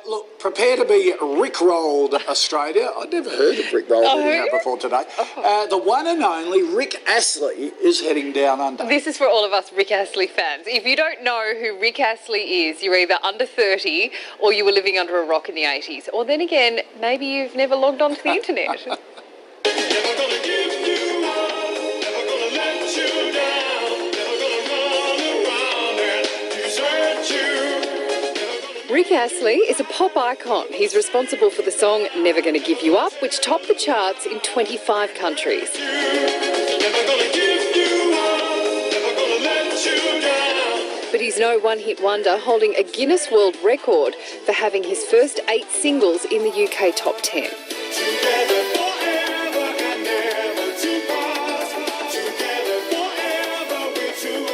Look, prepare to be Rick-rolled, Australia. I'd never heard of Rick-rolled before today. The one and only Rick Astley is heading down under. This is for all of us Rick Astley fans. If you don't know who Rick Astley is, you're either under 30 or you were living under a rock in the 80s. Or then again, maybe you've never logged onto the internet. Never gonna give you up, never gonna let you down, never gonna run around and desert you. Rick Astley is a pop icon. He's responsible for the song Never Gonna Give You Up, which topped the charts in 25 countries. Never gonna give you up, never gonna let you down. But he's no one-hit wonder, holding a Guinness World Record for having his first 8 singles in the UK top 10. Together forever and never to part. Together forever we're two.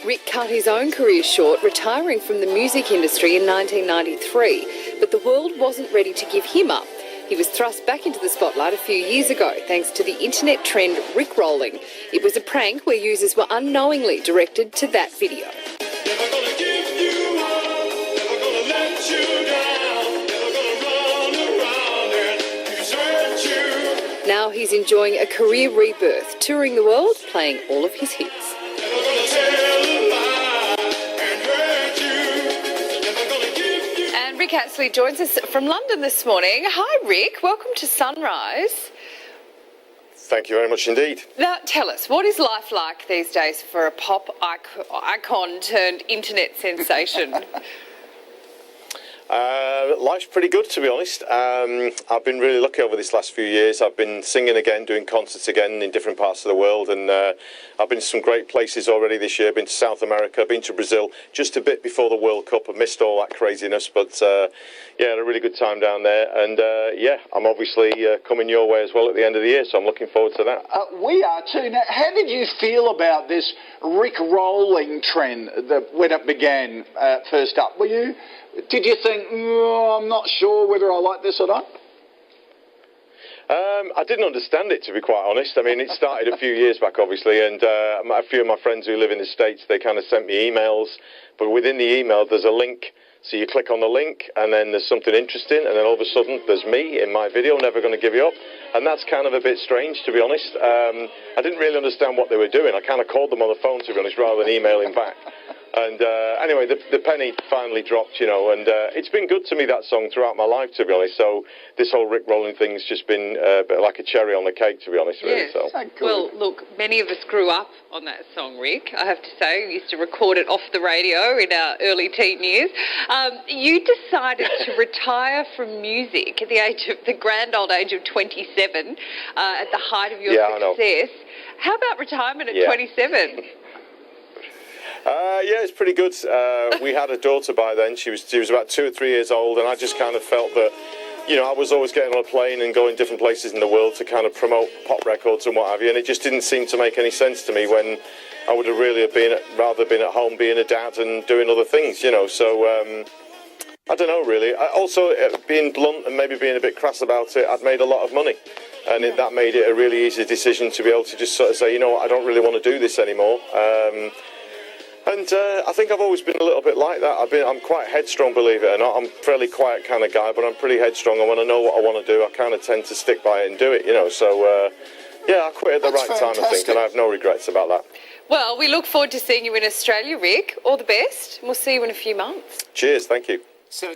Rick cut his own career short, retiring from the music industry in 1993, but the world wasn't ready to give him up. He was thrust back into the spotlight a few years ago thanks to the internet trend Rickrolling. It was a prank where users were unknowingly directed to that video. Never gonna give you up, never gonna let you down, never gonna run around and desert you. Now he's enjoying a career rebirth, touring the world, playing all of his hits. Never gonna tell a lie and hurt you. Never gonna give you. And Rick Astley joins us from London this morning. Hi Rick, welcome to Sunrise. Thank you very much indeed. Now tell us, what is life like these days for a pop icon turned internet sensation? Life's pretty good, to be honest. I've been really lucky over this last few years. I've been singing again, doing concerts again in different parts of the world, and I've been to some great places already this year. Been to South America, been to Brazil, just a bit before the World Cup. I missed all that craziness, but yeah, had a really good time down there. And yeah, I'm obviously coming your way as well at the end of the year, so I'm looking forward to that. We are too. Now, how did you feel about this Rick-rolling trend when it began first up? Did you think, I'm not sure whether I like this or not? I didn't understand it, to be quite honest. I mean, it started a few years back, obviously, and a few of my friends who live in the States, they kind of sent me emails, but within the email there's a link, so you click on the link, and then there's something interesting, and then all of a sudden there's me in my video, Never Gonna Give You Up, and that's kind of a bit strange, to be honest. I didn't really understand what they were doing. I kind of called them on the phone, to be honest, rather than emailing back. And anyway, the penny finally dropped, you know, and it's been good to me, that song, throughout my life, to be honest. So this whole Rick-rolling thing's just been a bit like a cherry on the cake, to be honest, really. Yes. So. Well, look, many of us grew up on that song, Rick, I have to say. We used to record it off the radio in our early teen years. You decided to retire from music at the grand old age of 27, at the height of your success. How about retirement at 27? Yeah, it's pretty good. We had a daughter by then. She was about 2 or 3 years old, and I just kind of felt that, you know, I was always getting on a plane and going different places in the world to kind of promote pop records and what have you, and it just didn't seem to make any sense to me when I would have really rather been at home being a dad and doing other things, you know. So I don't know, really. Also, being blunt and maybe being a bit crass about it, I'd made a lot of money. And that made it a really easy decision to be able to just sort of say, you know what, I don't really want to do this anymore. And I think I've always been a little bit like that. I'm quite headstrong, believe it or not. I'm a fairly quiet kind of guy, but I'm pretty headstrong. And when I know what I want to do, I kind of tend to stick by it and do it, you know. So, yeah, I quit at the right time, I think, and I have no regrets about that. Well, we look forward to seeing you in Australia, Rick. All the best. We'll see you in a few months. Cheers, thank you. So